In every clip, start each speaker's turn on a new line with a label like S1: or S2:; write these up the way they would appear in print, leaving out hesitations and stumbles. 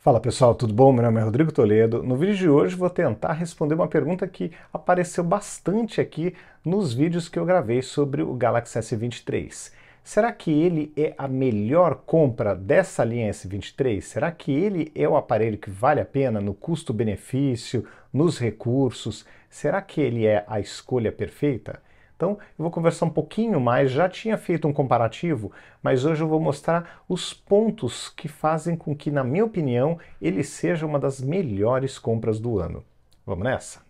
S1: Fala pessoal, tudo bom? Meu nome é Rodrigo Toledo. No vídeo de hoje vou tentar responder uma pergunta que apareceu bastante aqui nos vídeos que eu gravei sobre o Galaxy S23. Será que ele é a melhor compra dessa linha S23? Será que ele é o aparelho que vale a pena no custo-benefício, nos recursos? Será que ele é a escolha perfeita? Então, eu vou conversar um pouquinho mais, já tinha feito um comparativo, mas hoje eu vou mostrar os pontos que fazem com que, na minha opinião, ele seja uma das melhores compras do ano. Vamos nessa?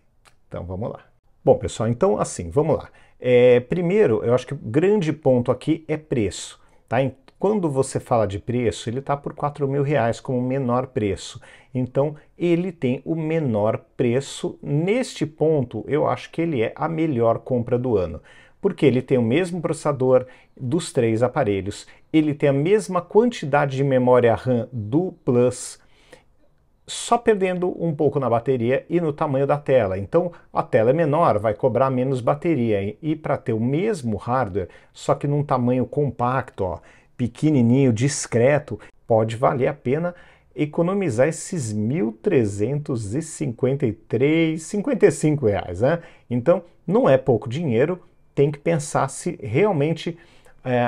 S1: Então, vamos lá. Bom, pessoal, então assim, vamos lá. Primeiro, eu acho que o grande ponto aqui é preço, tá? Quando você fala de preço, ele está por R$ 4.000 como menor preço. Então, ele tem o menor preço. Neste ponto, eu acho que ele é a melhor compra do ano. Porque ele tem o mesmo processador dos três aparelhos, ele tem a mesma quantidade de memória RAM do Plus, só perdendo um pouco na bateria e no tamanho da tela. Então a tela é menor, vai cobrar menos bateria. E para ter o mesmo hardware, só que num tamanho compacto, ó, pequenininho, discreto, pode valer a pena economizar esses R$ 1.353,55, né? Então não é pouco dinheiro, tem que pensar se realmente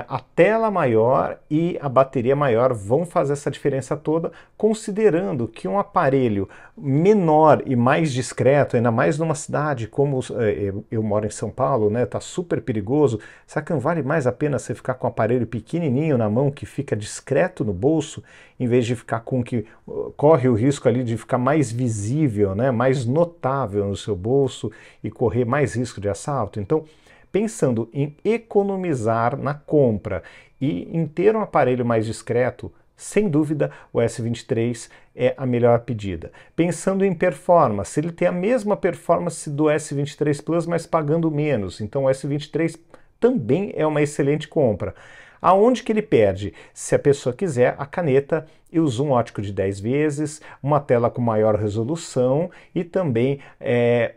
S1: a tela maior e a bateria maior vão fazer essa diferença toda, considerando que um aparelho menor e mais discreto, ainda mais numa cidade como eu moro em São Paulo, né, tá super perigoso. Será que não vale mais a pena você ficar com um aparelho pequenininho na mão que fica discreto no bolso, em vez de ficar com que corre o risco ali de ficar mais visível, né, mais notável no seu bolso e correr mais risco de assalto? Então, pensando em economizar na compra e em ter um aparelho mais discreto, sem dúvida o S23 é a melhor pedida. Pensando em performance, ele tem a mesma performance do S23 Plus, mas pagando menos. Então o S23 também é uma excelente compra. Aonde que ele perde? Se a pessoa quiser a caneta e o zoom ótico de 10 vezes, uma tela com maior resolução e também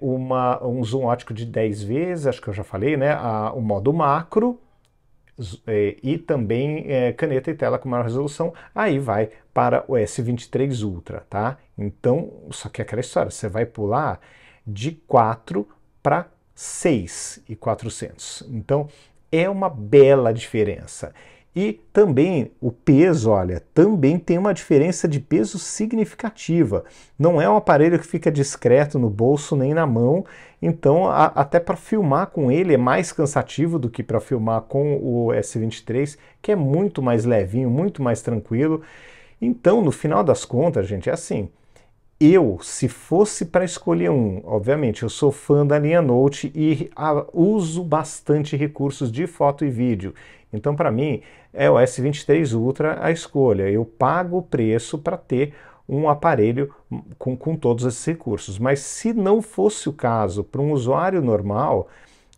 S1: um zoom ótico de 10 vezes, acho que eu já falei, né? O modo macro e também caneta e tela com maior resolução, aí vai para o S23 Ultra, tá? Então, só que é aquela história, você vai pular de 4 para 6.400. Então, é uma bela diferença. E também o peso, olha, também tem uma diferença de peso significativa. Não é um aparelho que fica discreto no bolso nem na mão, então até para filmar com ele é mais cansativo do que para filmar com o S23, que é muito mais levinho, muito mais tranquilo. Então, no final das contas, gente, é assim. Se fosse para escolher um, obviamente, eu sou fã da linha Note e uso bastante recursos de foto e vídeo. Então, para mim, é o S23 Ultra a escolha. Eu pago o preço para ter um aparelho com todos esses recursos. Mas se não fosse o caso, para um usuário normal,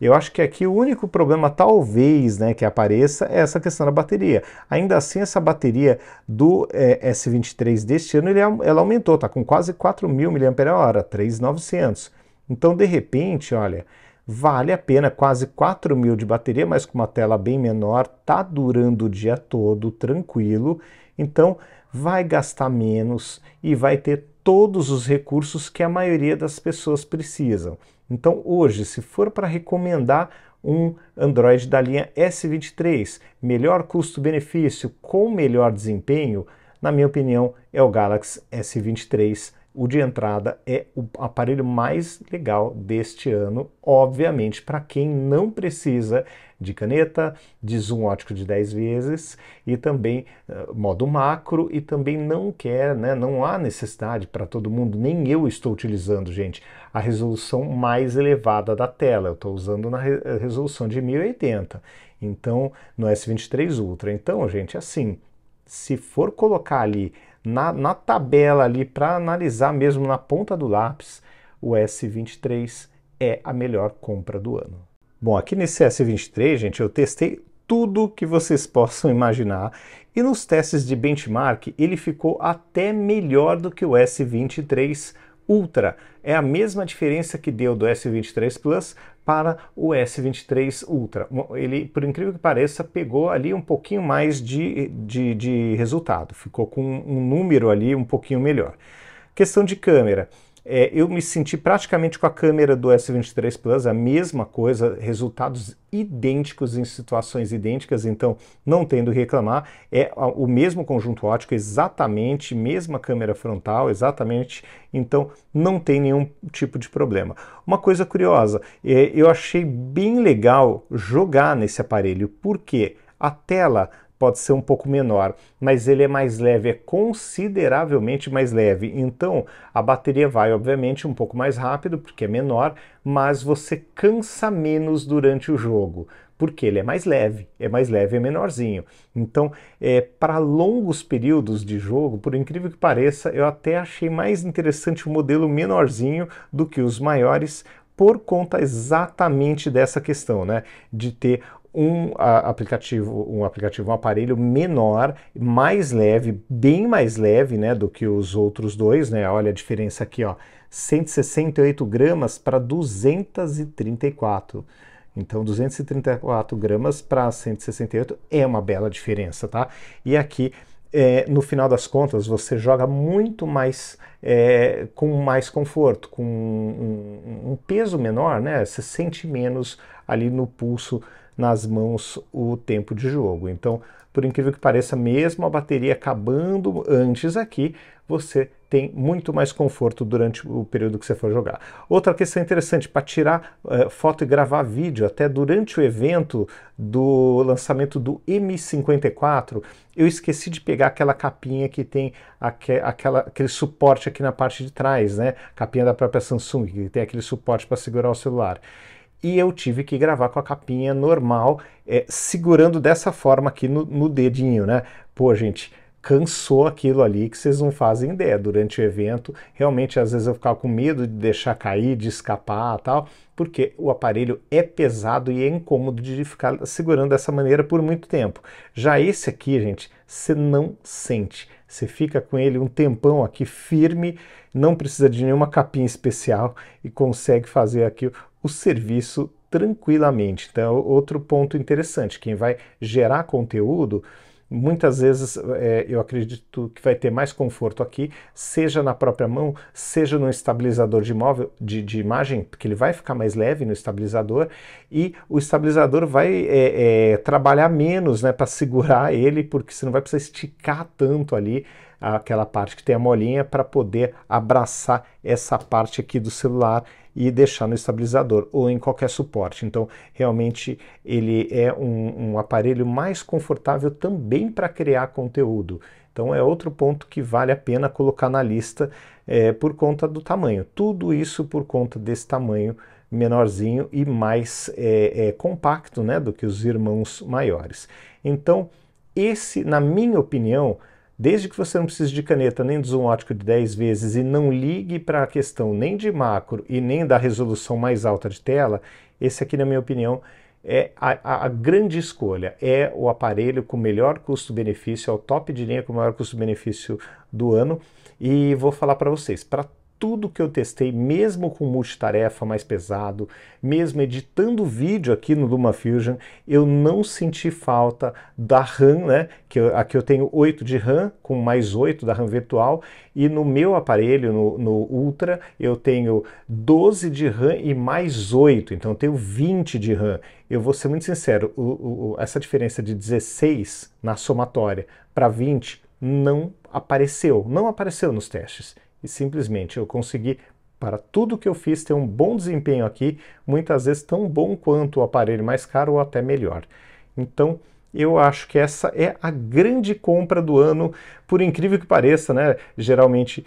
S1: eu acho que aqui o único problema, talvez, né, que apareça é essa questão da bateria. Ainda assim, essa bateria do S23 deste ano, ela aumentou, está com quase 4.000 mAh, 3.900. Então, de repente, olha, vale a pena, quase 4.000 de bateria, mas com uma tela bem menor, tá durando o dia todo, tranquilo. Então, vai gastar menos e vai ter todos os recursos que a maioria das pessoas precisam. Então hoje, se for para recomendar um Android da linha S23, melhor custo-benefício com melhor desempenho, na minha opinião, é o Galaxy S23. O de entrada é o aparelho mais legal deste ano, obviamente, para quem não precisa de caneta, de zoom ótico de 10 vezes e também modo macro e também não quer, né, não há necessidade para todo mundo, nem eu estou utilizando, gente, a resolução mais elevada da tela. Eu estou usando na resolução de 1080, então no S23 Ultra. Então, gente, assim, se for colocar ali na tabela ali para analisar mesmo na ponta do lápis, o S23 é a melhor compra do ano. Bom, aqui nesse S23, gente, eu testei tudo que vocês possam imaginar e nos testes de benchmark ele ficou até melhor do que o S23 Ultra. É a mesma diferença que deu do S23 Plus para o S23 Ultra. Ele, por incrível que pareça, pegou ali um pouquinho mais de resultado, ficou com um número ali um pouquinho melhor. Questão de câmera. Eu me senti praticamente com a câmera do S23 Plus, a mesma coisa, resultados idênticos em situações idênticas, então não tendo que reclamar. É o mesmo conjunto óptico, exatamente, mesma câmera frontal, exatamente, então não tem nenhum tipo de problema. Uma coisa curiosa, eu achei bem legal jogar nesse aparelho, porque a tela pode ser um pouco menor, mas ele é mais leve, é consideravelmente mais leve. Então a bateria vai, obviamente, um pouco mais rápido, porque é menor, mas você cansa menos durante o jogo, porque ele é mais leve e menorzinho. Então, para longos períodos de jogo, por incrível que pareça, eu até achei mais interessante o modelo menorzinho do que os maiores, por conta exatamente dessa questão, né, de ter um aparelho menor, mais leve, bem mais leve, né, do que os outros dois, né? Olha a diferença aqui, ó, 168 gramas para 234. Então, 234 gramas para 168 é uma bela diferença, tá? E aqui, no final das contas, você joga muito mais, com mais conforto, com um peso menor, né? Você sente menos ali no pulso, nas mãos, o tempo de jogo. Então, por incrível que pareça, mesmo a bateria acabando antes aqui, você tem muito mais conforto durante o período que você for jogar. Outra questão interessante, para tirar foto e gravar vídeo, até durante o evento do lançamento do M54, eu esqueci de pegar aquela capinha que tem aquele suporte aqui na parte de trás, né? Capinha da própria Samsung, que tem aquele suporte para segurar o celular. E eu tive que gravar com a capinha normal, segurando dessa forma aqui no dedinho, né? Pô, gente, cansou aquilo ali que vocês não fazem ideia. Durante o evento, realmente, às vezes eu ficava com medo de deixar cair, de escapar tal, porque o aparelho é pesado e é incômodo de ficar segurando dessa maneira por muito tempo. Já esse aqui, gente, você não sente. Você fica com ele um tempão aqui firme, não precisa de nenhuma capinha especial e consegue fazer aqui o serviço tranquilamente. Então, outro ponto interessante, quem vai gerar conteúdo, muitas vezes eu acredito que vai ter mais conforto aqui, seja na própria mão, seja no estabilizador de imagem, porque ele vai ficar mais leve no estabilizador, e o estabilizador vai trabalhar menos, né, para segurar ele, porque você não vai precisar esticar tanto ali aquela parte que tem a molinha para poder abraçar essa parte aqui do celular e deixar no estabilizador ou em qualquer suporte. Então, realmente, ele é um aparelho mais confortável também para criar conteúdo. Então, é outro ponto que vale a pena colocar na lista por conta do tamanho. Tudo isso por conta desse tamanho menorzinho e mais compacto, né, do que os irmãos maiores. Então, esse, na minha opinião, desde que você não precise de caneta nem de zoom ótico de 10 vezes e não ligue para a questão nem de macro e nem da resolução mais alta de tela, esse aqui, na minha opinião, é a grande escolha. É o aparelho com melhor custo-benefício, é o top de linha com maior custo-benefício do ano. E vou falar para vocês, para tudo que eu testei, mesmo com multitarefa mais pesado, mesmo editando vídeo aqui no LumaFusion, eu não senti falta da RAM, né? Aqui eu tenho 8 de RAM, com mais 8 da RAM virtual, e no meu aparelho, no Ultra, eu tenho 12 de RAM e mais 8, então eu tenho 20 de RAM. Eu vou ser muito sincero, essa diferença de 16 na somatória para 20 não apareceu nos testes. E simplesmente eu consegui, para tudo que eu fiz, ter um bom desempenho aqui, muitas vezes tão bom quanto o aparelho mais caro ou até melhor. Então, eu acho que essa é a grande compra do ano, por incrível que pareça, né? Geralmente,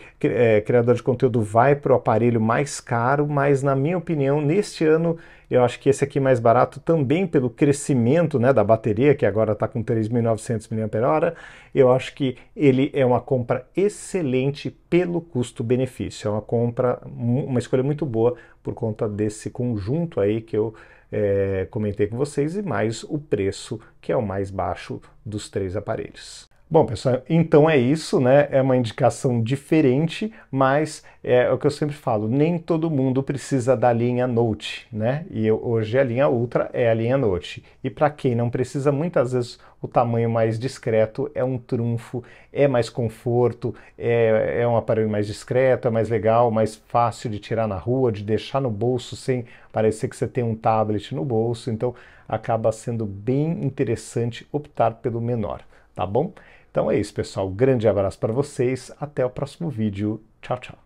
S1: criador de conteúdo vai para o aparelho mais caro, mas na minha opinião, neste ano, eu acho que esse aqui mais barato também pelo crescimento, né, da bateria, que agora está com 3.900 mAh, eu acho que ele é uma compra excelente pelo custo-benefício. É uma escolha muito boa por conta desse conjunto aí que eu comentei com vocês, e mais o preço, que é o mais baixo dos três aparelhos. Bom, pessoal, então é isso, né? É uma indicação diferente, mas é o que eu sempre falo, nem todo mundo precisa da linha Note, né? Hoje a linha Ultra é a linha Note. E para quem não precisa, muitas vezes o tamanho mais discreto é um trunfo, é mais conforto, é um aparelho mais discreto, é mais legal, mais fácil de tirar na rua, de deixar no bolso sem parecer que você tem um tablet no bolso, então acaba sendo bem interessante optar pelo menor, tá bom? Então é isso, pessoal. Grande abraço para vocês. Até o próximo vídeo. Tchau, tchau.